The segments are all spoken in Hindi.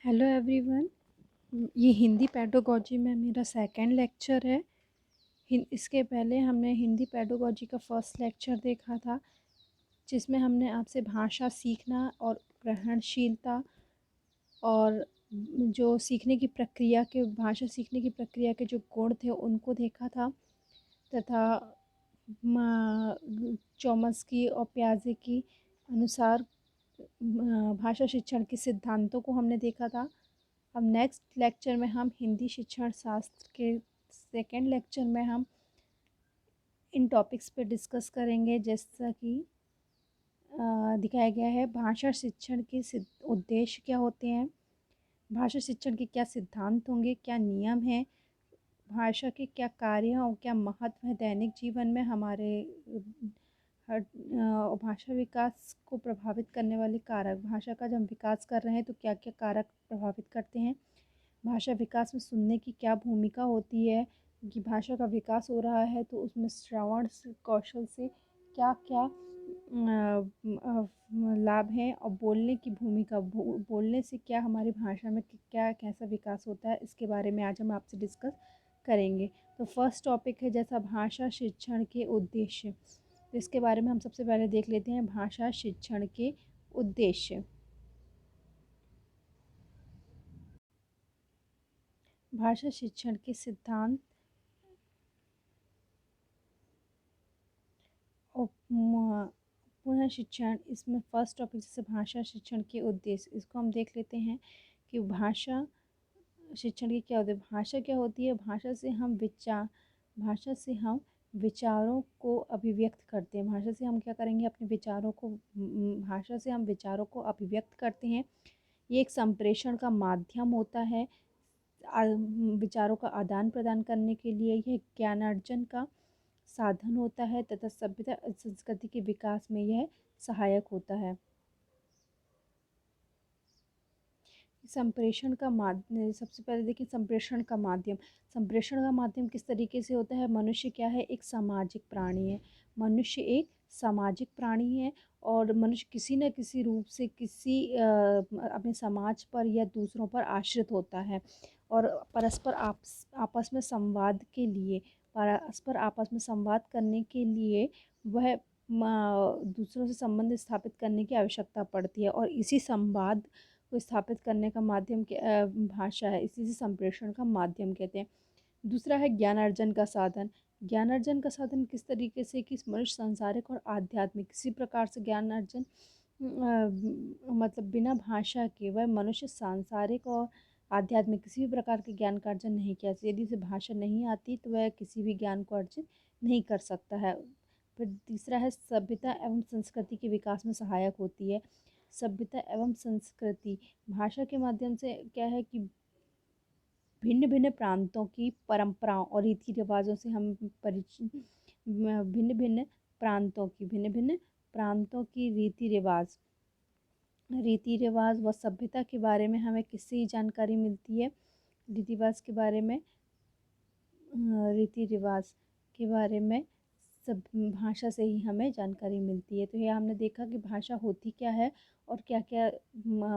Hello everyone. ये हिंदी पेडागोजी में मेरा सेकंड लेक्चर है। इसके पहले हमने हिंदी पेडागोजी का फर्स्ट लेक्चर देखा था, जिसमें हमने आपसे भाषा सीखना और ग्रहणशीलता और जो सीखने की प्रक्रिया के भाषा सीखने की प्रक्रिया के जो गुण थे उनको देखा था, तथा चॉम्स्की और पियाजे की अनुसार भाषा शिक्षण के सिद्धांतों को हमने देखा था। अब नेक्स्ट लेक्चर में हम हिंदी शिक्षण शास्त्र के सेकेंड लेक्चर में हम इन टॉपिक्स पे डिस्कस करेंगे, जैसा कि दिखाया गया है। भाषा शिक्षण के उद्देश्य क्या होते हैं, भाषा शिक्षण के क्या सिद्धांत होंगे, क्या नियम हैं, भाषा के क्या कार्य और क्या महत्व है दैनिक जीवन में हमारे हर भाषा विकास को प्रभावित करने वाले कारक। भाषा का जब हम विकास कर रहे हैं तो क्या क्या कारक प्रभावित करते हैं, भाषा विकास में सुनने की क्या भूमिका होती है, कि भाषा का विकास हो रहा है तो उसमें श्रवण कौशल से क्या क्या लाभ हैं, और बोलने की भूमिका बोलने से क्या हमारी भाषा में क्या कैसा विकास होता है, इसके बारे में आज हम आपसे डिस्कस करेंगे। तो फर्स्ट टॉपिक है जैसा भाषा शिक्षण के उद्देश्य। तो इसके बारे में हम सबसे पहले देख लेते हैं भाषा शिक्षण के उद्देश्य। भाषा शिक्षण के सिद्धांत और पुनः शिक्षण, इसमें फर्स्ट टॉपिक जैसे भाषा शिक्षण के उद्देश्य, इसको हम देख लेते हैं कि भाषा शिक्षण की क्या होती है। भाषा क्या होती है, भाषा से हम विचारों को अभिव्यक्त करते हैं। भाषा से हम क्या करेंगे, अपने विचारों को भाषा से हम विचारों को अभिव्यक्त करते हैं। ये एक संप्रेषण का माध्यम होता है विचारों का आदान प्रदान करने के लिए। यह ज्ञानार्जन का साधन होता है तथा सभ्यता संस्कृति के विकास में यह सहायक होता है। संप्रेषण का माध्यम, सबसे पहले देखिए संप्रेषण का माध्यम किस तरीके से होता है। मनुष्य क्या है, एक सामाजिक प्राणी है। मनुष्य एक सामाजिक प्राणी है और मनुष्य किसी न किसी रूप से अपने समाज पर या दूसरों पर आश्रित होता है, और आपस में संवाद के लिए परस्पर आपस में संवाद करने के लिए वह दूसरों से संबंध स्थापित करने की आवश्यकता पड़ती है, और इसी संवाद को स्थापित करने का माध्यम भाषा है। इसी से संप्रेषण का माध्यम कहते हैं। दूसरा है ज्ञानार्जन का साधन। ज्ञानार्जन का साधन किस तरीके से कि मनुष्य सांसारिक और आध्यात्मिक किसी प्रकार से ज्ञानार्जन मतलब बिना भाषा के वह मनुष्य सांसारिक और आध्यात्मिक किसी भी प्रकार के ज्ञान का अर्जन नहीं किया। यदि उसे भाषा नहीं आती तो वह किसी भी ज्ञान को अर्जित नहीं कर सकता है। फिर तीसरा है सभ्यता एवं संस्कृति के विकास में सहायक होती है। सभ्यता एवं संस्कृति, भाषा के माध्यम से क्या है कि भिन्न भिन्न प्रांतों की परंपराओं और रीति रिवाजों से हम परिचित, भिन्न भिन्न प्रांतों की रीति रिवाज व सभ्यता के बारे में हमें किससे ही जानकारी मिलती है। रीति रिवाज के बारे में सब भाषा से ही हमें जानकारी मिलती है। तो यह हमने देखा कि भाषा होती क्या है और क्या क्या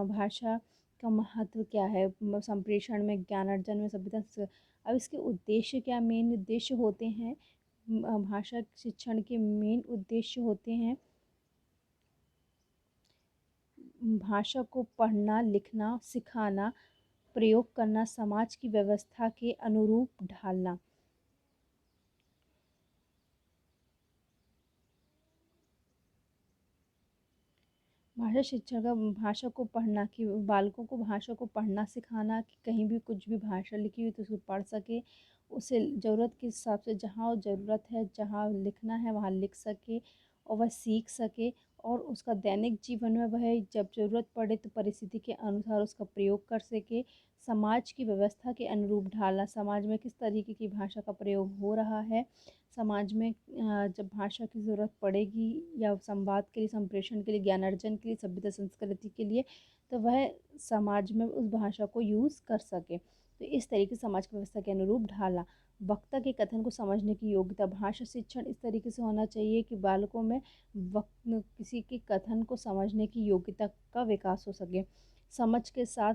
भाषा का महत्व क्या है संप्रेषण में, ज्ञानार्जन में, सभ्यता। अब इसके उद्देश्य क्या, मेन उद्देश्य होते हैं। भाषा शिक्षण के मेन उद्देश्य होते हैं भाषा को पढ़ना, लिखना, सिखाना, प्रयोग करना, समाज की व्यवस्था के अनुरूप ढालना। भाषा शिक्षा का भाषा को पढ़ना, कि बालकों को भाषा को पढ़ना सिखाना, कि कहीं भी कुछ भी भाषा लिखी हुई तो उसको पढ़ सके, उसे ज़रूरत के हिसाब से जहाँ ज़रूरत है, जहाँ लिखना है वहाँ लिख सके और वह सीख सके, और उसका दैनिक जीवन में वह जब ज़रूरत पड़े तो परिस्थिति के अनुसार उसका प्रयोग कर सके। समाज की व्यवस्था के अनुरूप ढालना, समाज में किस तरीके की भाषा का प्रयोग हो रहा है, समाज में जब भाषा की ज़रूरत पड़ेगी या संवाद के लिए, संप्रेषण के लिए, ज्ञानार्जन के लिए, सभ्यता संस्कृति के लिए, तो वह समाज में उस भाषा को यूज़ कर सके। तो इस तरीके से समाज की व्यवस्था के अनुरूप ढालना। वक्ता के कथन को समझने की योग्यता, भाषा शिक्षण इस तरीके से होना चाहिए कि बालकों में किसी के कथन को समझने की योग्यता का विकास हो सके। समझ के साथ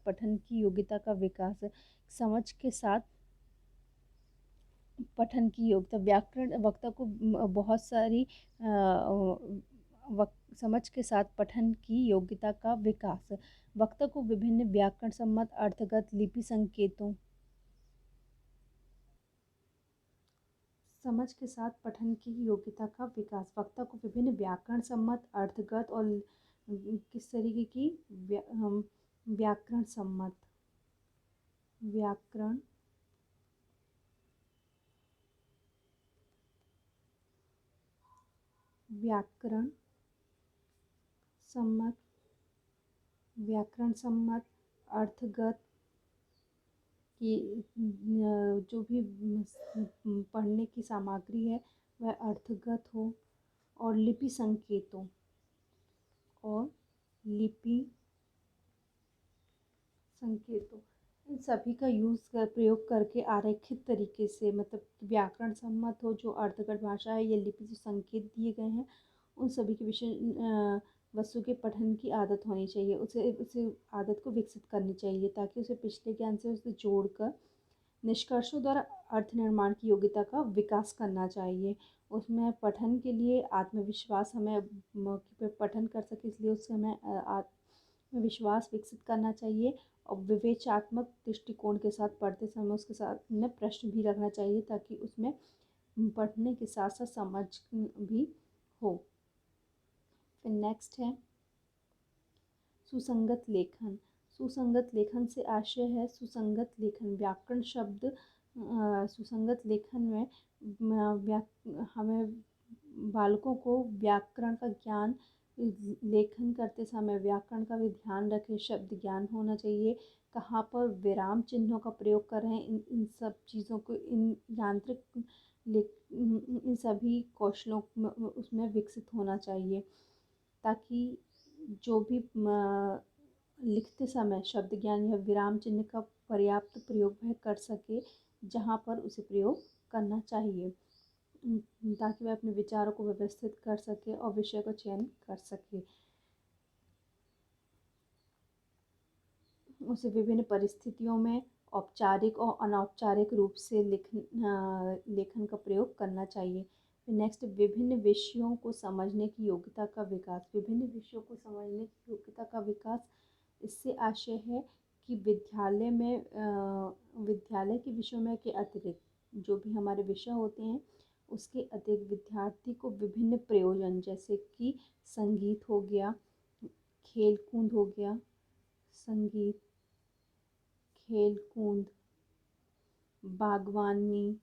पठन की योग्यता का विकास। समझ के साथ पठन की योग्यता, व्याकरण वक्ता को बहुत सारी समझ के साथ पठन की योग्यता का विकास। वक्ता को विभिन्न व्याकरण सम्मत अर्थगत लिपि संकेतों, समझ के साथ पठन की योग्यता का विकास, वक्ता को विभिन्न व्याकरण सम्मत अर्थगत और किस तरीके की व्याकरण सम्मत, व्याकरण व्याकरण सम्मत, व्याकरण सम्मत अर्थगत की जो भी पढ़ने की सामग्री है वह अर्थगत हो, और लिपि संकेतों, और लिपि संकेतों, इन सभी का प्रयोग करके आरेखित तरीके से, मतलब व्याकरण सम्मत हो, जो अर्थगत भाषा है, या लिपि जो संकेत दिए गए हैं, उन सभी के विषय वस्तु के पठन की आदत होनी चाहिए। उसे आदत को विकसित करनी चाहिए, ताकि उसे पिछले ज्ञान से उसे जोड़कर निष्कर्षों द्वारा अर्थ निर्माण की योग्यता का विकास करना चाहिए। उसमें पठन के लिए आत्मविश्वास, हमें पठन कर सके इसलिए उससे हमें आत्मविश्वास विकसित करना चाहिए, और विवेचनात्मक दृष्टिकोण के साथ पढ़ते समय उसके साथ में प्रश्न भी रखना चाहिए, ताकि उसमें पढ़ने के साथ साथ समझ भी हो। फिर नेक्स्ट है सुसंगत लेखन। सुसंगत लेखन से आशय है सुसंगत लेखन, व्याकरण शब्द सुसंगत लेखन में हमें बालकों को व्याकरण का ज्ञान, लेखन करते समय व्याकरण का भी ध्यान रखें, शब्द ज्ञान होना चाहिए, कहाँ पर विराम चिन्हों का प्रयोग कर रहे हैं, इन सब चीज़ों को, इन यांत्रिक इन सभी कौशलों उसमें विकसित होना चाहिए, ताकि जो भी लिखते समय शब्द ज्ञान या विराम चिन्ह का पर्याप्त प्रयोग वह कर सके जहाँ पर उसे प्रयोग करना चाहिए, ताकि वह अपने विचारों को व्यवस्थित कर सके और विषय का चयन कर सके। उसे विभिन्न परिस्थितियों में औपचारिक और अनौपचारिक रूप से लेखन का प्रयोग करना चाहिए। नेक्स्ट, विभिन्न विषयों को समझने की योग्यता का विकास। विभिन्न विषयों को समझने की योग्यता का विकास, इससे आशय है कि विद्यालय के विषयों में के अतिरिक्त जो भी हमारे विषय होते हैं उसके अतिरिक्त विद्यार्थी को विभिन्न प्रयोजन, जैसे कि संगीत हो गया, खेल कूद हो गया, संगीत, खेल कूद, बागवानी,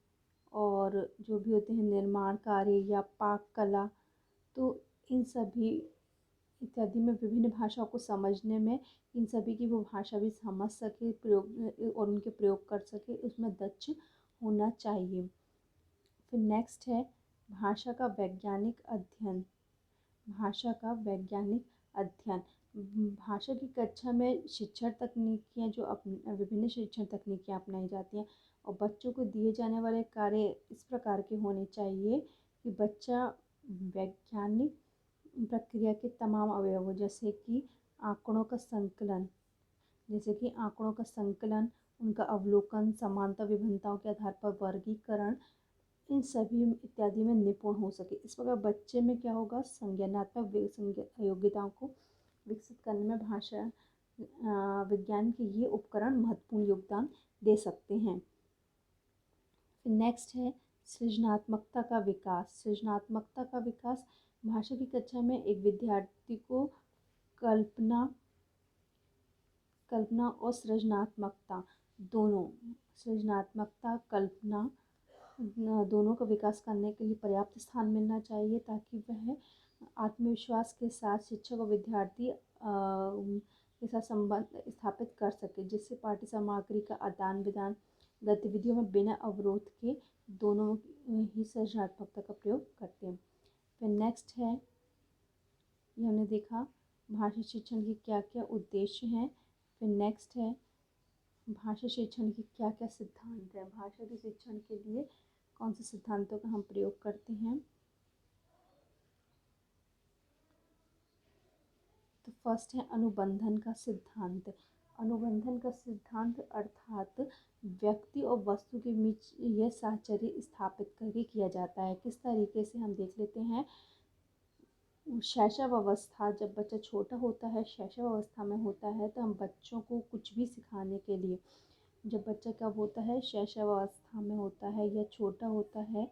और जो भी होते हैं निर्माण कार्य या पाक कला, तो इन सभी इत्यादि में विभिन्न भाषाओं को समझने में इन सभी की वो भाषा भी समझ सके, प्रयोग और उनके प्रयोग कर सके, उसमें दक्ष होना चाहिए। फिर नेक्स्ट है भाषा का वैज्ञानिक अध्ययन। भाषा का वैज्ञानिक अध्ययन, भाषा की कक्षा में शिक्षण तकनीकियाँ विभिन्न शिक्षण तकनीकियाँ अपनाई जाती हैं, और बच्चों को दिए जाने वाले कार्य इस प्रकार के होने चाहिए कि बच्चा वैज्ञानिक प्रक्रिया के तमाम अवयवों, जैसे कि आंकड़ों का संकलन, उनका अवलोकन, समानता विभिन्नताओं के आधार पर वर्गीकरण, इन सभी इत्यादि में निपुण हो सके। इस प्रकार बच्चे में क्या होगा, संज्ञानात्मक योग्यताओं को विकसित करने में भाषा विज्ञान के ये उपकरण महत्वपूर्ण योगदान दे सकते हैं। नेक्स्ट है सृजनात्मकता का विकास। सृजनात्मकता का विकास, भाषा की कक्षा में एक विद्यार्थी को कल्पना और सृजनात्मकता कल्पना दोनों का विकास करने के लिए पर्याप्त स्थान मिलना चाहिए, ताकि वह आत्मविश्वास के साथ शिक्षक और विद्यार्थी के साथ संबंध स्थापित कर सके, जिससे पाठ्य सामग्री का आदान प्रदान गतिविधियों में बिना अवरोध के दोनों ही सृजनात्मकता का प्रयोग करते हैं। फिर नेक्स्ट है, ये हमने देखा भाषा शिक्षण के क्या क्या उद्देश्य हैं। फिर नेक्स्ट है भाषा शिक्षण के क्या क्या सिद्धांत हैं, भाषा के शिक्षण के लिए कौन से सिद्धांतों का हम प्रयोग करते हैं। तो फर्स्ट है अनुबंधन का सिद्धांत। अनुबंधन का सिद्धांत अर्थात व्यक्ति और वस्तु के बीच यह साहचर्य स्थापित करके किया जाता है। किस तरीके से, हम देख लेते हैं। शैशव अवस्था, जब बच्चा छोटा होता है, शैशव अवस्था में होता है, तो हम बच्चों को कुछ भी सिखाने के लिए, जब बच्चा कब होता है, शैशव अवस्था में होता है या छोटा होता है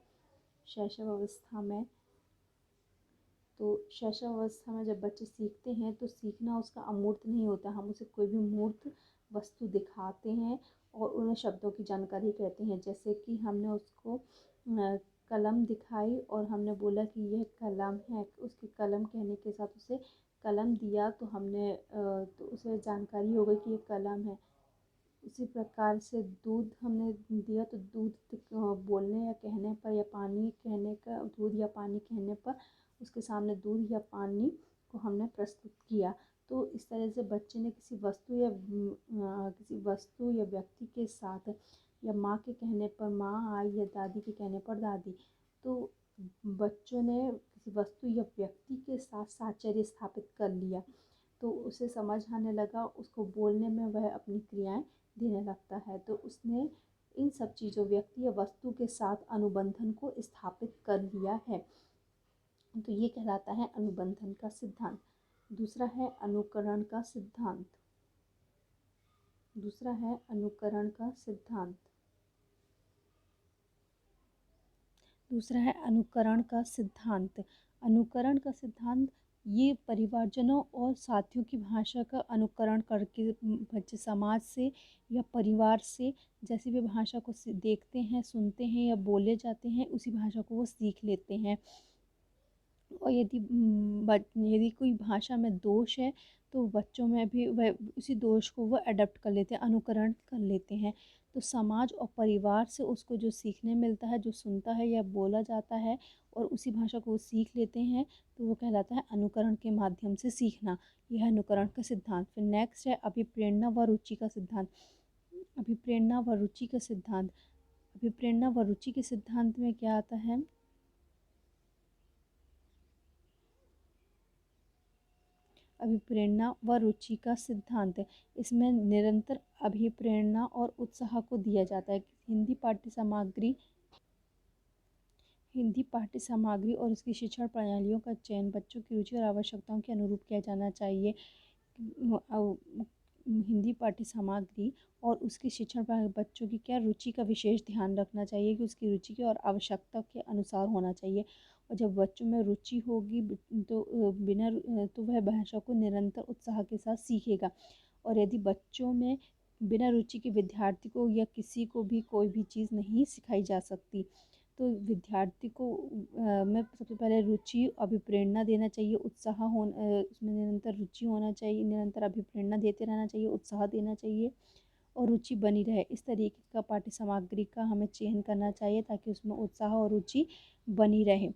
शैशव अवस्था में, तो शैशव अवस्था में जब बच्चे सीखते हैं तो सीखना उसका अमूर्त नहीं होता। हम उसे कोई भी मूर्त वस्तु दिखाते हैं और उन्हें शब्दों की जानकारी कहते हैं। जैसे कि हमने उसको कलम दिखाई और हमने बोला कि यह कलम है, उसके कलम कहने के साथ उसे कलम दिया, तो हमने तो उसे जानकारी हो गई कि ये कलम है। उसी प्रकार से दूध हमने दिया, तो दूध बोलने या कहने पर, या पानी कहने का, दूध या पानी कहने पर उसके सामने दूध या पानी को हमने प्रस्तुत किया। तो इस तरह से बच्चे ने किसी वस्तु या व्यक्ति के साथ, या माँ के कहने पर माँ आई या दादी के कहने पर दादी, तो बच्चों ने किसी वस्तु या व्यक्ति के साथ साहचर्य स्थापित कर लिया। तो उसे समझ आने लगा, उसको बोलने में वह अपनी क्रियाएं देने लगता है। तो उसने इन सब चीज़ों, व्यक्ति या वस्तु के साथ अनुबंधन को स्थापित कर लिया है। तो ये कहलाता है अनुबंधन का सिद्धांत। दूसरा है अनुकरण का सिद्धांत। दूसरा है अनुकरण का सिद्धांत। दूसरा है अनुकरण का सिद्धांत। अनुकरण का सिद्धांत ये परिवारजनों और साथियों की भाषा का अनुकरण करके बच्चे समाज से या परिवार से जैसी भी भाषा को देखते हैं, सुनते हैं या बोले जाते हैं, उसी भाषा को वो सीख लेते हैं। और यदि कोई भाषा में दोष है तो बच्चों में भी वह उसी दोष को वो अडॉप्ट कर लेते हैं, अनुकरण कर लेते हैं। तो समाज और परिवार से उसको जो सीखने मिलता है, जो सुनता है या बोला जाता है और उसी भाषा को वो सीख लेते हैं, तो वो कहलाता है अनुकरण के माध्यम से सीखना। यह अनुकरण का सिद्धांत। फिर नेक्स्ट है अभिप्रेरणा व रुचि का सिद्धांत। अभिप्रेरणा व रुचि का सिद्धांत। अभिप्रेरणा व रुचि के सिद्धांत में क्या आता है? अभिप्रेरणा व रुचि का सिद्धांत। इसमें निरंतर अभिप्रेरणा और उत्साह को दिया जाता है। हिंदी पाठ्य सामग्री और उसकी शिक्षण प्रणालियों का चयन बच्चों की रुचि और आवश्यकताओं के अनुरूप किया जाना चाहिए। हिंदी पाठ्य सामग्री और उसकी शिक्षण प्रणाली, बच्चों की क्या रुचि का विशेष ध्यान रखना चाहिए कि उसकी रुचि के और आवश्यकता के अनुसार होना चाहिए। और जब बच्चों में रुचि होगी तो वह भाषा को निरंतर उत्साह के साथ सीखेगा। और यदि बच्चों में बिना रुचि के विद्यार्थी को या किसी को भी कोई भी चीज़ नहीं सिखाई जा सकती, तो विद्यार्थी को में सबसे पहले रुचि, अभिप्रेरणा देना चाहिए, उत्साह उसमें निरंतर रुचि होना चाहिए, निरंतर अभिप्रेरणा देते रहना चाहिए, उत्साह देना चाहिए और रुचि बनी रहे। इस तरीके का पाठ्य सामग्री का हमें चयन करना चाहिए ताकि उसमें उत्साह और रुचि बनी रहे।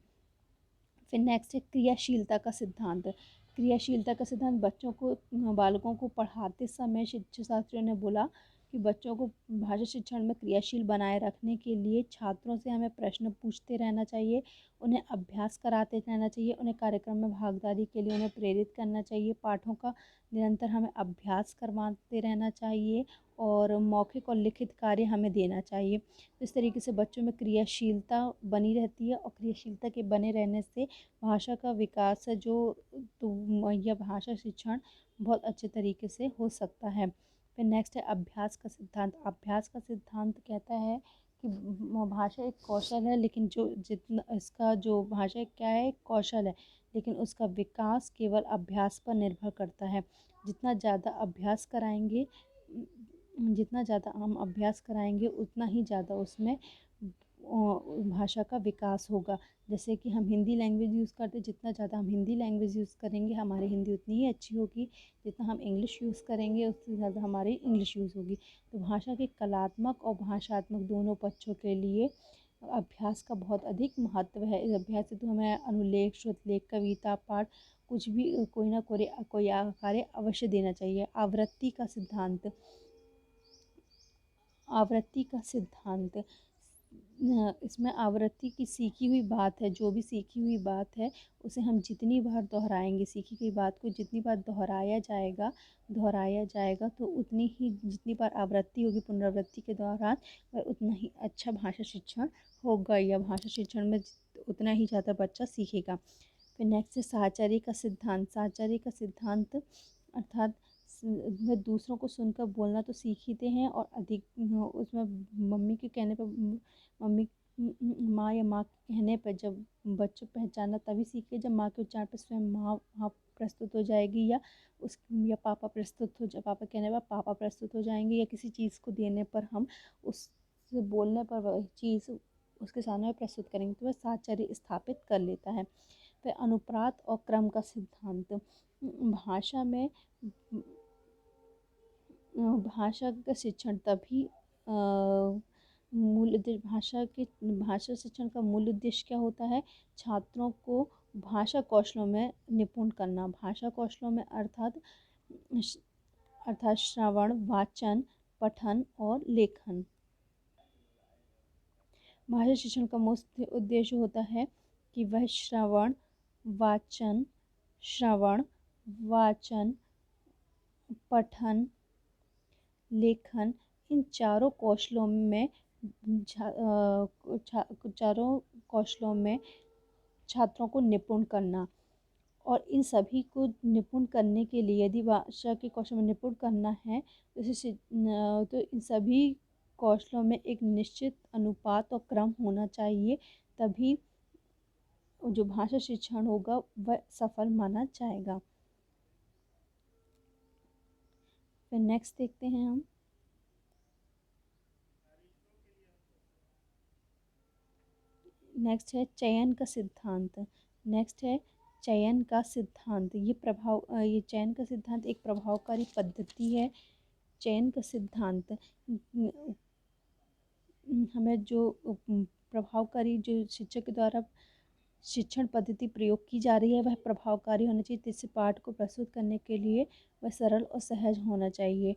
फिर नेक्स्ट है क्रियाशीलता का सिद्धांत। क्रियाशीलता का सिद्धांत बच्चों को, बालकों को पढ़ाते समय शिक्षा शास्त्रियों ने बोला कि बच्चों को भाषा शिक्षण में क्रियाशील बनाए रखने के लिए छात्रों से हमें प्रश्न पूछते रहना चाहिए, उन्हें अभ्यास कराते रहना चाहिए, उन्हें कार्यक्रम में भागीदारी के लिए उन्हें प्रेरित करना चाहिए, पाठों का निरंतर हमें अभ्यास करवाते रहना चाहिए और मौखिक और लिखित कार्य हमें देना चाहिए। तो इस तरीके से बच्चों में क्रियाशीलता बनी रहती है और क्रियाशीलता के बने रहने से भाषा का विकास है जो तो यह भाषा शिक्षण बहुत अच्छे तरीके से हो सकता है। फिर नेक्स्ट है अभ्यास का सिद्धांत। अभ्यास का सिद्धांत कहता है कि भाषा एक कौशल है, लेकिन जो भाषा क्या है, एक कौशल है, लेकिन उसका विकास केवल अभ्यास पर निर्भर करता है। जितना ज़्यादा हम अभ्यास कराएंगे उतना ही ज़्यादा उसमें भाषा का विकास होगा। जैसे कि हम हिंदी लैंग्वेज यूज़ करते हैं, जितना ज़्यादा हम हिंदी लैंग्वेज यूज़ करेंगे हमारी हिंदी उतनी ही अच्छी होगी, जितना हम इंग्लिश यूज़ करेंगे उससे ज़्यादा हमारी इंग्लिश यूज़ होगी। तो भाषा के कलात्मक और भाषात्मक दोनों पक्षों के लिए अभ्यास का बहुत अधिक महत्व है। इस अभ्यास से तो हमें अनुलेख, श्रुतलेख, कविता पाठ कुछ भी कोई ना कोई कार्य अवश्य देना चाहिए। आवृत्ति का सिद्धांत। आवृत्ति का सिद्धांत इसमें आवृत्ति की सीखी हुई बात है, जो भी सीखी हुई बात है उसे हम जितनी बार दोहराएंगे, सीखी हुई बात को जितनी बार दोहराया जाएगा तो उतनी ही, जितनी बार आवृत्ति होगी पुनरावृत्ति के दौरान, वह उतना ही अच्छा भाषा शिक्षण होगा, या भाषा शिक्षण में उतना ही ज़्यादा बच्चा सीखेगा। फिर नेक्स्ट है साहचर्य का सिद्धांत। साहचर्य का सिद्धांत अर्थात वह दूसरों को सुनकर बोलना तो सीख ही ते हैं, और अधिक उसमें मम्मी के कहने पर, मम्मी माँ के कहने पर जब बच्चों पहचानना तभी सीखे जब माँ के उच्चारण पर स्वयं माँ वहाँ प्रस्तुत हो जाएगी, या उस या पापा प्रस्तुत हो, जब पापा कहने पर पापा प्रस्तुत हो जाएंगे, या किसी चीज़ को देने पर हम उस बोलने पर वह चीज़ उसके सामने प्रस्तुत करेंगे, तो वह साहचर्य स्थापित कर लेता है। फिर अनुप्रात और क्रम का सिद्धांत। भाषा में भाषा का शिक्षण तभी मूल उद्देश्य, भाषा शिक्षण का मूल उद्देश्य क्या होता है? छात्रों को भाषा कौशलों में निपुण करना। भाषा कौशलों में अर्थात श्रवण, वाचन, पठन और लेखन। भाषा शिक्षण का मुख्य उद्देश्य होता है कि वह श्रवण, वाचन, पठन, लेखन, इन चारों कौशलों में छात्रों को निपुण करना। और इन सभी को निपुण करने के लिए, यदि भाषा के कौशल में निपुण करना है तो इन सभी कौशलों में एक निश्चित अनुपात और क्रम होना चाहिए, तभी जो भाषा शिक्षण होगा वह सफल माना जाएगा। फिर नेक्स्ट देखते हैं हम। नेक्स्ट है चयन का सिद्धांत। ये चयन का सिद्धांत एक प्रभावकारी पद्धति है। चयन का सिद्धांत हमें जो प्रभावकारी, जो शिक्षक के द्वारा शिक्षण पद्धति प्रयोग की जा रही है वह प्रभावकारी होना चाहिए, जिससे पाठ को प्रस्तुत करने के लिए वह सरल और सहज होना चाहिए,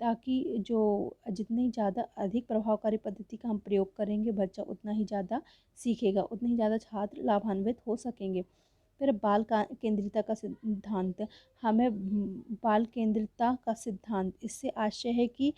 ताकि जो जितनी ज़्यादा अधिक प्रभावकारी पद्धति का हम प्रयोग करेंगे बच्चा उतना ही ज़्यादा सीखेगा, उतने ही ज़्यादा छात्र लाभान्वित हो सकेंगे। फिर केंद्रिता का सिद्धांत। हमें बाल केंद्रिता का सिद्धांत, इससे आशय है कि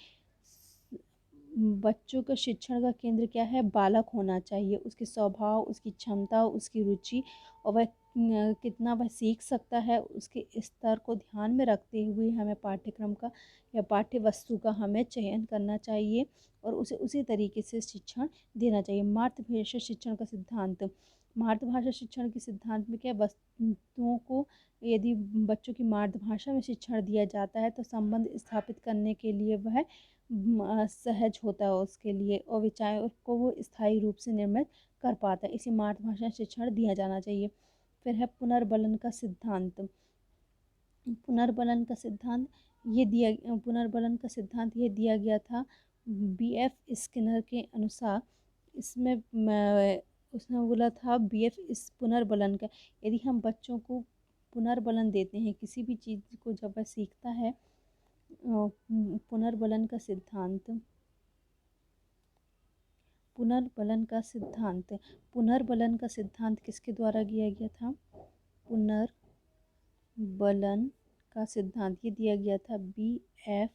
बच्चों का शिक्षण का केंद्र क्या है? बालक होना चाहिए, उसके स्वभाव, उसकी क्षमता, उसकी रुचि और वह कितना वह सीख सकता है, उसके स्तर को ध्यान में रखते हुए हमें पाठ्यक्रम का या पाठ्य वस्तु का हमें चयन करना चाहिए और उसे उसी तरीके से शिक्षण देना चाहिए। मातृभाषा शिक्षण का सिद्धांत। मातृभाषा शिक्षण के सिद्धांत में क्या, वस्तुओं को यदि बच्चों की मातृभाषा में शिक्षण दिया जाता है तो संबंध स्थापित करने के लिए वह सहज होता है उसके लिए, और विचारों को वो स्थायी रूप से निर्मित कर पाता है। इसे मातृभाषा शिक्षण दिया जाना चाहिए। फिर है पुनर्बलन का सिद्धांत। पुनर्बलन का सिद्धांत ये दिया गया था B.F. स्किनर के अनुसार। इसमें उसने बोला था पुनर्बलन का, यदि हम बच्चों को पुनर्बलन देते हैं किसी भी चीज़ को, जब वह सीखता है, पुनर्बलन का सिद्धांत। पुनर्बलन का सिद्धांत किसके द्वारा दिया गया था? पुनर्बलन का सिद्धांत ये दिया गया था B.F.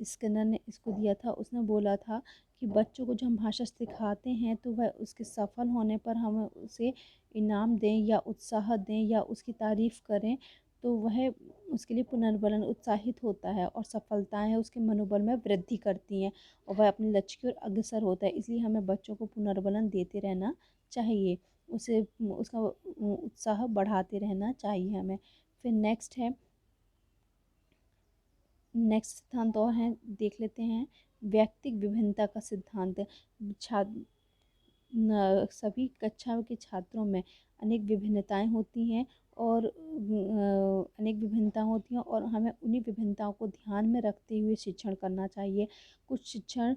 स्किनर ने इसको दिया था। उसने बोला था कि बच्चों को जब हम भाषा सिखाते हैं तो वह उसके सफल होने पर हम उसे इनाम दें या उत्साह दें या उसकी तारीफ़ करें, तो वह उसके लिए पुनर्बलन उत्साहित होता है और सफलताएं उसके मनोबल में वृद्धि करती हैं और वह अपने लक्ष्य की ओर अग्रसर होता है। इसलिए हमें बच्चों को पुनर्बलन देते रहना चाहिए, उसे उसका उत्साह बढ़ाते रहना चाहिए हमें। फिर नेक्स्ट सिद्धांत और है, देख लेते हैं। व्यक्तिक विभिन्नता का सिद्धांत। सभी कक्षा के छात्रों में अनेक विभिन्नताएं होती हैं और हमें उन्हीं विभिन्नताओं को ध्यान में रखते हुए शिक्षण करना चाहिए। कुछ शिक्षण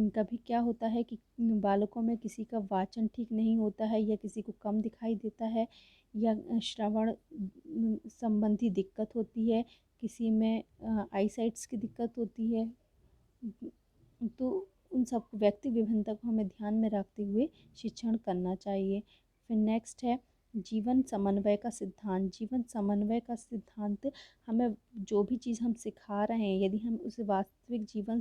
कभी क्या होता है कि बालकों में किसी का वाचन ठीक नहीं होता है या किसी को कम दिखाई देता है या श्रवण संबंधी दिक्कत होती है, किसी में आई साइट्स की दिक्कत होती है, तो उन सब व्यक्ति विभिन्नता को हमें ध्यान में रखते हुए शिक्षण करना चाहिए। फिर नेक्स्ट है जीवन समन्वय का सिद्धांत। जीवन समन्वय का सिद्धांत हमें जो भी चीज़ हम सिखा रहे हैं, यदि हम उसे वास्तविक जीवन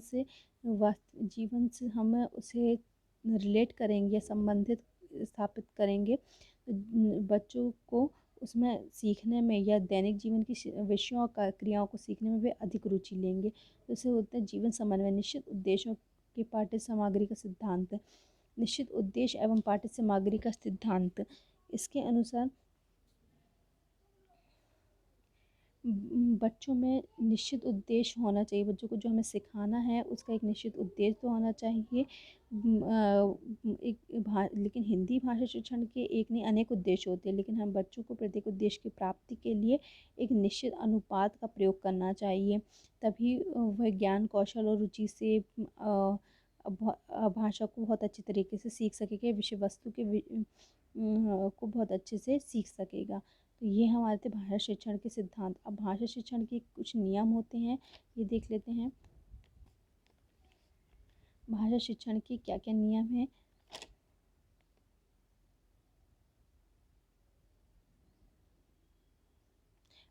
से हम उसे रिलेट करेंगे या संबंधित स्थापित करेंगे, तो बच्चों को उसमें सीखने में या दैनिक जीवन की विषयों और क्रियाओं को सीखने में भी अधिक रुचि लेंगे। तो इससे होता है जीवन समन्वय। निश्चित उद्देश्यों की पाठ्य सामग्री का सिद्धांत। निश्चित उद्देश्य एवं पाठ्य सामग्री का सिद्धांत, इसके अनुसार बच्चों में निश्चित उद्देश्य होना चाहिए। बच्चों को जो हमें सिखाना है उसका एक निश्चित उद्देश्य तो होना चाहिए। लेकिन हिंदी भाषा शिक्षण के एक नहीं अनेक उद्देश्य होते हैं, लेकिन हम बच्चों को प्रत्येक उद्देश्य की प्राप्ति के लिए एक निश्चित अनुपात का प्रयोग करना चाहिए। तभी वह ज्ञान कौशल और रुचि से भाषा को बहुत अच्छी तरीके से सीख सकेगा, विषय वस्तु को बहुत अच्छे से सीख सकेगा। तो ये हमारे थे भाषा शिक्षण के सिद्धांत। अब भाषा शिक्षण के कुछ नियम होते हैं, ये देख लेते हैं। भाषा शिक्षण के क्या क्या नियम हैं।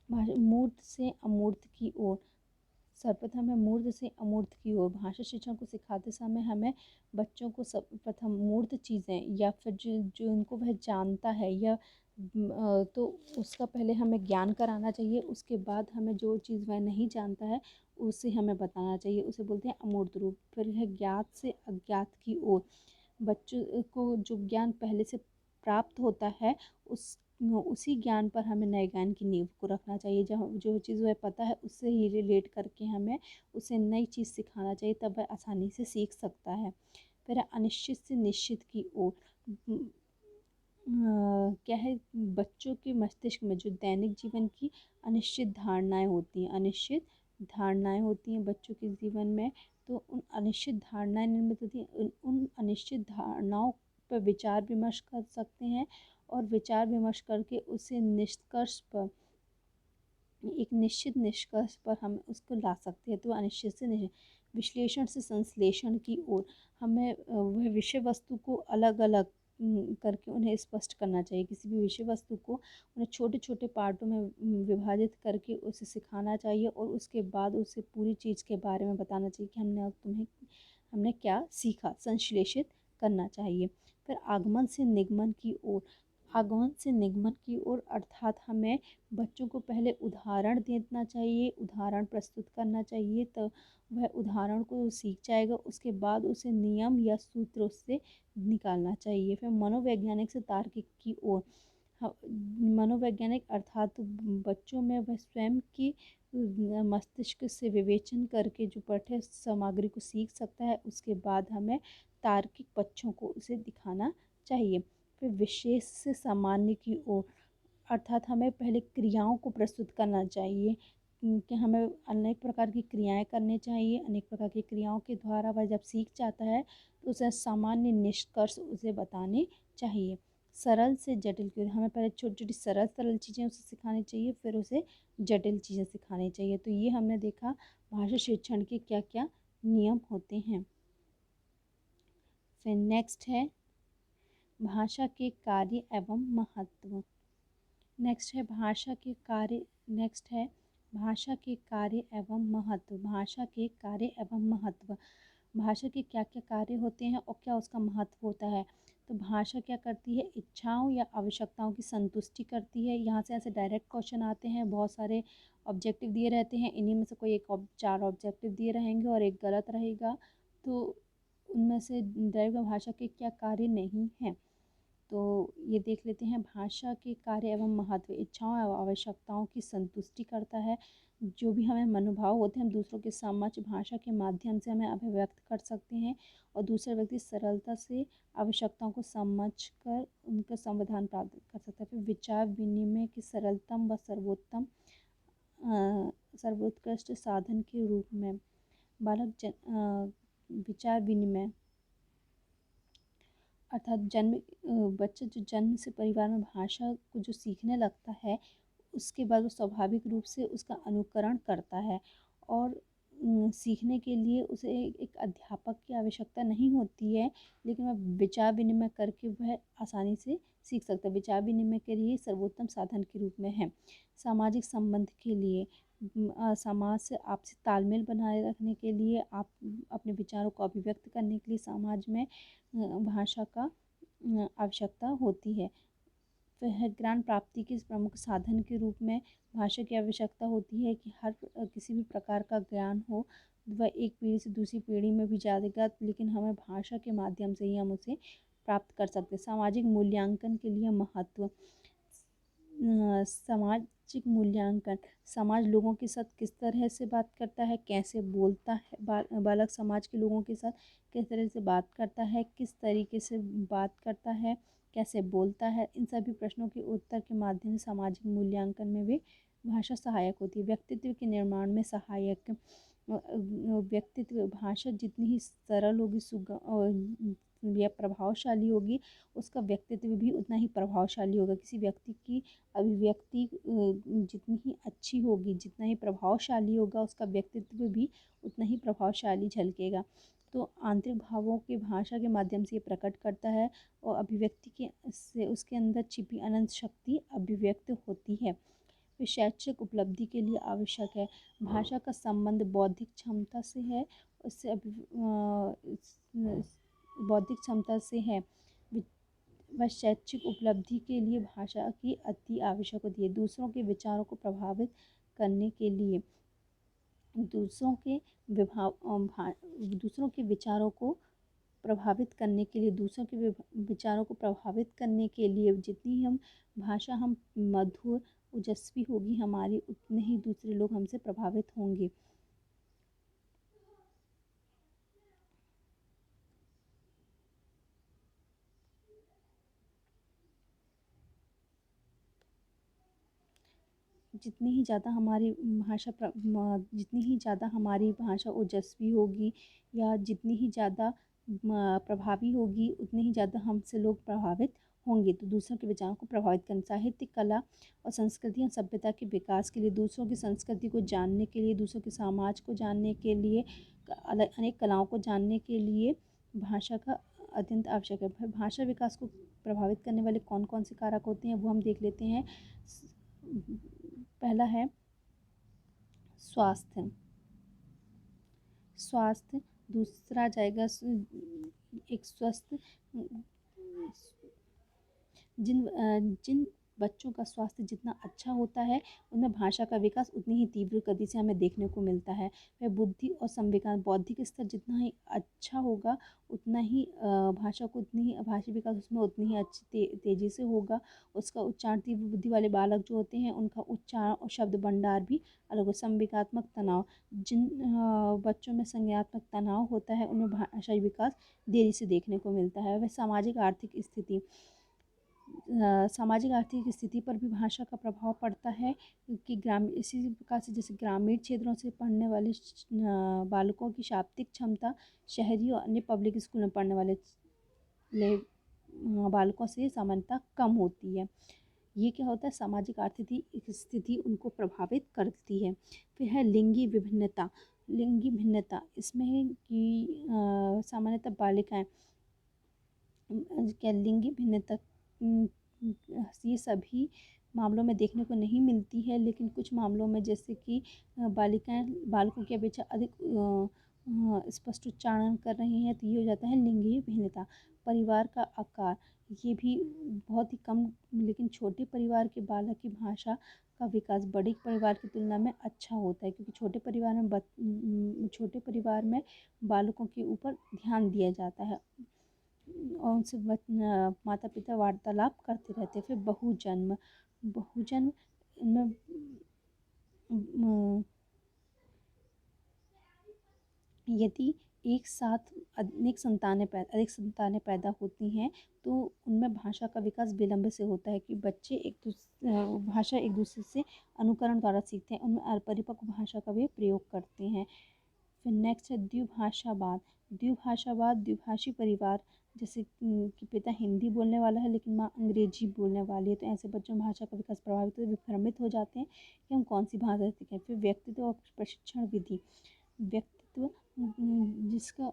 मूर्त से अमूर्त की ओर। सर्वप्रथम है मूर्त से अमूर्त की ओर। भाषा शिक्षण को सिखाते समय हमें बच्चों को सर्वप्रथम मूर्त चीज़ें या फिर जो उनको वह जानता है या तो उसका पहले हमें ज्ञान कराना चाहिए। उसके बाद हमें जो चीज़ वह नहीं जानता है उसे हमें बताना चाहिए, उसे बोलते हैं अमूर्त रूप। फिर है ज्ञात से अज्ञात की ओर। बच्चों को जो ज्ञान पहले से प्राप्त होता है उसी ज्ञान पर हमें नए ज्ञान की नींव को रखना चाहिए। जब जो चीज़ वह पता है उससे ही रिलेट करके हमें उसे नई चीज़ सिखाना चाहिए, तब वह आसानी से सीख सकता है। फिर अनिश्चित से निश्चित की ओर। क्या है, बच्चों के मस्तिष्क में जो दैनिक जीवन की अनिश्चित धारणाएं होती हैं, बच्चों के जीवन में, तो उन अनिश्चित धारणाएं निर्मित होती हैं। उन अनिश्चित धारणाओं पर विचार विमर्श कर सकते हैं और विचार विमर्श करके उसे एक निश्चित निष्कर्ष पर हम उसको ला सकते हैं। तो अनिश्चित से विश्लेषण से संश्लेषण की ओर। हमें वह विषय वस्तु को अलग अलग करके उन्हें स्पष्ट करना चाहिए। किसी भी विषय वस्तु को उन्हें छोटे छोटे पार्टों में विभाजित करके उसे सिखाना चाहिए और उसके बाद उसे पूरी चीज़ के बारे में बताना चाहिए कि हमने क्या सीखा। संश्लेषित करना चाहिए। फिर आगमन से निगमन की ओर। अर्थात हमें बच्चों को पहले उदाहरण देना चाहिए, उदाहरण प्रस्तुत करना चाहिए, तो वह उदाहरण को सीख जाएगा। उसके बाद उसे नियम या सूत्र उससे निकालना चाहिए। फिर मनोवैज्ञानिक से तार्किक की ओर। मनोवैज्ञानिक अर्थात बच्चों में वह स्वयं की मस्तिष्क से विवेचन करके जो पाठ्य सामग्री को सीख सकता है, उसके बाद हमें तार्किक पक्षों को उसे दिखाना चाहिए। फिर विशेष से सामान्य की ओर। अर्थात हमें पहले क्रियाओं को प्रस्तुत करना चाहिए कि हमें अनेक प्रकार की क्रियाएं करनी चाहिए। अनेक प्रकार की क्रियाओं के द्वारा वह जब सीख जाता है तो उसे सामान्य निष्कर्ष उसे बताने चाहिए। सरल से जटिल की ओर। हमें पहले छोटी छोटी सरल चीज़ें उसे सिखानी चाहिए, फिर उसे जटिल चीज़ें सिखानी चाहिए। तो ये हमने देखा भाषा शिक्षण के क्या क्या नियम होते हैं। फिर नेक्स्ट है भाषा के कार्य एवं महत्व। नेक्स्ट है भाषा के कार्य एवं महत्व। भाषा के कार्य एवं महत्व। भाषा के क्या क्या कार्य होते हैं और क्या उसका महत्व होता है। तो भाषा क्या करती है, इच्छाओं या आवश्यकताओं की संतुष्टि करती है। यहाँ से ऐसे डायरेक्ट क्वेश्चन आते हैं, बहुत सारे ऑब्जेक्टिव दिए रहते हैं, इन्हीं में से कोई एक 4 ऑब्जेक्टिव दिए रहेंगे और एक गलत रहेगा। तो उनमें से डायरेक्ट भाषा के क्या कार्य नहीं हैं, तो ये देख लेते हैं। भाषा के कार्य एवं महत्व। इच्छाओं एवं आवश्यकताओं की संतुष्टि करता है। जो भी हमें मनोभाव होते हैं हम दूसरों के समक्ष भाषा के माध्यम से हमें अभिव्यक्त कर सकते हैं और दूसरा व्यक्ति सरलता से आवश्यकताओं को समझ कर उनका समाधान प्राप्त कर सकता है। फिर विचार विनिमय की सरलतम व सर्वोत्कृष्ट साधन के रूप में विचार विनिमय अर्थात बच्चा जो जन्म से परिवार में भाषा को जो सीखने लगता है, उसके बाद वो स्वाभाविक रूप से उसका अनुकरण करता है। और सीखने के लिए उसे एक अध्यापक की आवश्यकता नहीं होती है, लेकिन वह विचार विनिमय करके वह आसानी से सीख सकता है। विचार विनिमय के लिए सर्वोत्तम साधन के रूप में है। सामाजिक संबंध के लिए, समाज से आपसी तालमेल बनाए रखने के लिए, आप अपने विचारों को अभिव्यक्त करने के लिए समाज में भाषा का आवश्यकता होती है। वह ज्ञान प्राप्ति के प्रमुख साधन के रूप में भाषा की आवश्यकता होती है कि हर किसी भी प्रकार का ज्ञान हो वह एक पीढ़ी से दूसरी पीढ़ी में भी जाएगा, लेकिन हमें भाषा के माध्यम से ही हम उसे प्राप्त कर सकते हैं। सामाजिक मूल्यांकन के लिए महत्व। सामाजिक मूल्यांकन, समाज लोगों के साथ किस तरह से बात करता है, कैसे बोलता है, बालक समाज के लोगों के साथ किस तरह से बात करता है, किस तरीके से बात करता है, कैसे बोलता है, इन सभी प्रश्नों के उत्तर के माध्यम से सामाजिक मूल्यांकन में भी भाषा सहायक होती है। व्यक्तित्व के निर्माण में सहायक। व्यक्तित्व, भाषा जितनी ही सरल होगी या प्रभावशाली होगी, उसका व्यक्तित्व भी उतना ही प्रभावशाली होगा। किसी व्यक्ति की अभिव्यक्ति जितनी ही अच्छी होगी, जितना ही प्रभावशाली होगा, उसका व्यक्तित्व भी उतना ही प्रभावशाली झलकेगा। तो आंतरिक भावों के भाषा के माध्यम से ये प्रकट करता है और अभिव्यक्ति के से उसके अंदर छिपी अनंत शक्ति अभिव्यक्त होती है। फिर शैक्षिक उपलब्धि के लिए आवश्यक है। भाषा का संबंध बौद्धिक क्षमता से है, उससे बौद्धिक क्षमता से है। वह शैक्षिक उपलब्धि के लिए भाषा की अति आवश्यक होती है। दूसरों के विचारों को प्रभावित करने के लिए, दूसरों के दूसरों के विचारों को प्रभावित करने के लिए, दूसरों के विचारों को प्रभावित करने के लिए जितनी हम भाषा हम मधुर ओजस्वी होगी हमारी, उतने ही दूसरे लोग हमसे प्रभावित होंगे। जितनी ही ज़्यादा हमारी जितनी ही ज़्यादा हमारी भाषा ओजस्वी होगी या जितनी ही ज़्यादा प्रभावी होगी, उतनी ही ज़्यादा हमसे लोग प्रभावित होंगे। तो दूसरों के विचारों को प्रभावित करना। साहित्य, कला और संस्कृति और सभ्यता के विकास के लिए, दूसरों की संस्कृति को जानने के लिए, दूसरों के समाज को जानने के लिए, अनेक कलाओं को जानने के लिए भाषा का अत्यंत आवश्यक है। भाषा विकास को प्रभावित करने वाले कौन कौन से कारक होते हैं वो हम देख लेते हैं। पहला है स्वास्थ्य। स्वास्थ्य, दूसरा जाएगा एक स्वस्थ, जिन बच्चों का स्वास्थ्य जितना अच्छा होता है, उनमें भाषा का विकास उतनी ही तीव्र गति से हमें देखने को मिलता है। वह बुद्धि और संवेदना, बौद्धिक स्तर जितना ही अच्छा होगा, उतना ही भाषा को उतनी ही भाषा विकास उसमें उतनी ही अच्छी तेज़ी से होगा। उसका उच्चारण, तीव्र बुद्धि वाले बालक जो होते हैं, उनका उच्चारण और शब्द भंडार भी अलग हो। संवेगात्मक तनाव, जिन बच्चों में संज्ञानात्मक तनाव होता है, उनमें भाषा विकास देरी से देखने को मिलता है। वह सामाजिक आर्थिक स्थिति, सामाजिक आर्थिक स्थिति पर भी भाषा का प्रभाव पड़ता है, क्योंकि इसी प्रकार से जैसे ग्रामीण क्षेत्रों से पढ़ने वाले बालकों की शाब्दिक क्षमता शहरी और अन्य पब्लिक स्कूल में पढ़ने वाले बालकों से सामान्यतः कम होती है। ये क्या होता है, सामाजिक आर्थिक स्थिति उनको प्रभावित करती है। फिर है लिंगी विभिन्नता। लिंगी भिन्नता इसमें है कि सामान्यतः बालिकाएं, क्या लिंगी भिन्नता ये सभी मामलों में देखने को नहीं मिलती है, लेकिन कुछ मामलों में जैसे कि बालिकाएं बालकों की अपेक्षा अधिक स्पष्ट उच्चारण कर रही हैं, तो ये हो जाता है लिंगी भिन्नता। परिवार का आकार, ये भी बहुत ही कम, लेकिन छोटे परिवार के बालक की भाषा का विकास बड़े परिवार की तुलना में अच्छा होता है, क्योंकि छोटे परिवार में बालकों के ऊपर ध्यान दिया जाता है और उनसे माता पिता वार्तालाप करते रहते हैं। फिर बहुजन्म, बहुजन्म में यदि एक साथ अधिक संतानें पैदा होती हैं, तो उनमें भाषा का विकास विलंब से होता है कि बच्चे भाषा एक दूसरे से अनुकरण द्वारा सीखते हैं, उनमें अपरिपक्व भाषा का भी प्रयोग करते हैं। फिर नेक्स्ट है द्विभाषावाद। द्विभाषावाद द्विभाषी परिवार जैसे कि पिता हिंदी बोलने वाला है लेकिन माँ अंग्रेजी बोलने वाली है, तो ऐसे बच्चों में भाषा का विकास प्रभावित हो विभ्रमित हो जाते हैं कि हम कौन सी भाषा सीखें। फिर व्यक्तित्व और प्रशिक्षण विधि। व्यक्तित्व जिसका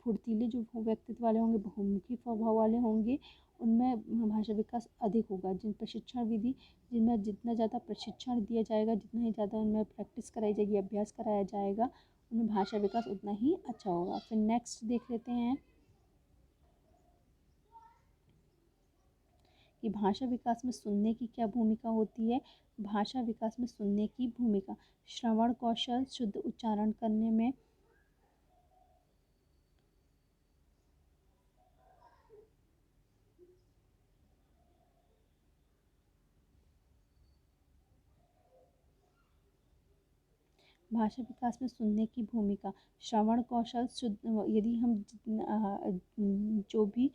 फुर्तीले जो व्यक्तित्व वाले होंगे, बहुमुखी स्वभाव वाले होंगे, उनमें भाषा विकास अधिक होगा। जिन प्रशिक्षण विधि, जिनमें जितना ज़्यादा प्रशिक्षण दिया जाएगा, जितना ही ज़्यादा उनमें प्रैक्टिस कराई जाएगी, अभ्यास कराया जाएगा, उनमें भाषा विकास उतना ही अच्छा होगा। फिर नेक्स्ट देख लेते हैं कि भाषा विकास में सुनने की क्या भूमिका होती है। भाषा विकास में सुनने की भूमिका, श्रवण कौशल, शुद्ध उच्चारण करने में, भाषा विकास में सुनने की भूमिका, श्रवण कौशल, शुद्ध, यदि हम जो भी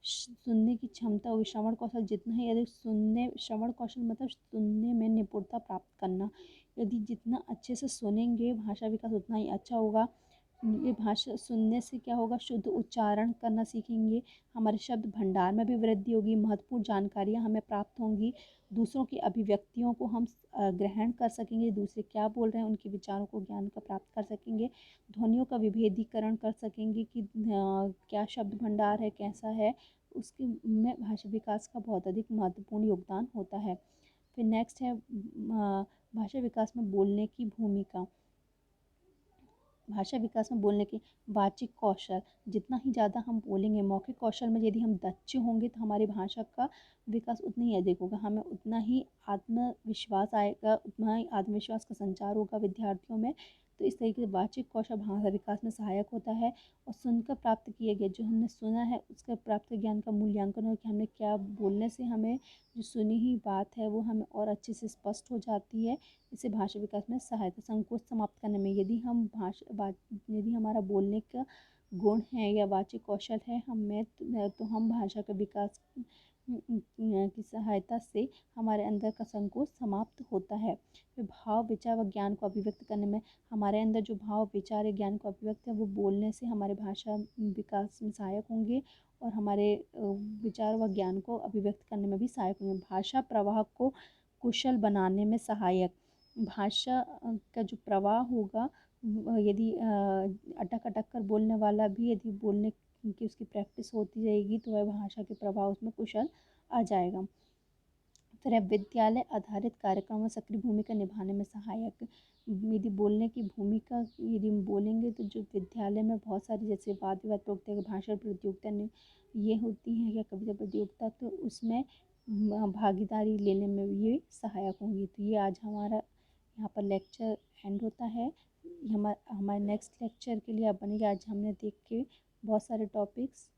सुनने की क्षमता होगी, श्रवण कौशल जितना ही अधिक सुनने, श्रवण कौशल मतलब सुनने में निपुणता प्राप्त करना, यदि जितना अच्छे से सुनेंगे भाषा विकास उतना ही अच्छा होगा। ये भाषा सुनने से क्या होगा, शुद्ध उच्चारण करना सीखेंगे, हमारे शब्द भंडार में भी वृद्धि होगी, महत्वपूर्ण जानकारियाँ हमें प्राप्त होंगी, दूसरों की अभिव्यक्तियों को हम ग्रहण कर सकेंगे, दूसरे क्या बोल रहे हैं उनके विचारों को ज्ञान का प्राप्त कर सकेंगे, ध्वनियों का विभेदीकरण कर सकेंगे कि क्या शब्द भंडार है, कैसा है, उसके में भाषा विकास का बहुत अधिक महत्वपूर्ण योगदान होता है। फिर नेक्स्ट है भाषा विकास में बोलने की भूमिका। भाषा विकास में बोलने की वाचिक कौशल, जितना ही ज़्यादा हम बोलेंगे, मौखिक कौशल में यदि हम दक्ष होंगे तो हमारी भाषा का विकास उतना ही अधिक होगा, हमें उतना ही आत्मविश्वास आएगा, उतना ही आत्मविश्वास का संचार होगा विद्यार्थियों में। तो इस तरीके से वाचिक कौशल भाषा विकास में सहायक होता है। और सुनकर प्राप्त किए गए, जो हमने सुना है उसका प्राप्त ज्ञान का मूल्यांकन हो कि हमने क्या बोलने से हमें जो सुनी ही बात है वो हमें और अच्छे से स्पष्ट हो जाती है। इससे भाषा विकास में सहायता, संकोच समाप्त करने में, यदि हम यदि हमारा बोलने का गुण है या वाचिक कौशल है हमें, तो हम भाषा का विकास की सहायता से हमारे अंदर का संकोच समाप्त होता है। फिर भाव विचार व ज्ञान को अभिव्यक्त करने में, हमारे अंदर जो भाव विचार या ज्ञान को अभिव्यक्त है वो बोलने से हमारे भाषा विकास में सहायक होंगे और हमारे विचार व ज्ञान को अभिव्यक्त करने में भी सहायक होंगे। भाषा प्रवाह को कुशल बनाने में सहायक, भाषा का जो प्रवाह होगा, यदि अटक अटक कर बोलने वाला भी यदि बोलने की उसकी प्रैक्टिस होती रहेगी तो वह भाषा के प्रभाव उसमें कुशल आ जाएगा। फिर है विद्यालय आधारित कार्यक्रम में सक्रिय भूमिका निभाने में सहायक। यदि बोलने की भूमिका, यदि हम बोलेंगे तो जो विद्यालय में बहुत सारी जैसे वाद विवाद प्रतियोगिता, भाषण प्रतियोगिता ये होती हैं या कविता प्रतियोगिता, तो उसमें भागीदारी लेने में ये सहायक होंगी। तो ये आज हमारा यहाँ पर लेक्चर एंड होता है। हमारे नेक्स्ट लेक्चर के लिए आप बनेंगे। आज हमने देख के बहुत सारे टॉपिक्स,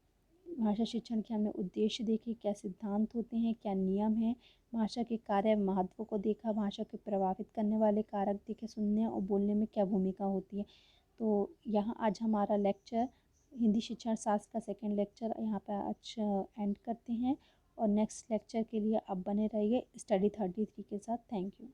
भाषा शिक्षण के हमने उद्देश्य देखे, क्या सिद्धांत होते हैं, क्या नियम हैं, भाषा के कार्य महत्व को देखा, भाषा के प्रभावित करने वाले कारक देखे, सुनने और बोलने में क्या भूमिका होती है। तो यहाँ आज हमारा लेक्चर हिंदी शिक्षण शास्त्र का सेकंड लेक्चर यहाँ पर आज एंड करते हैं और नेक्स्ट लेक्चर के लिए आप बने रहिए स्टडी 33 के साथ। Thank you.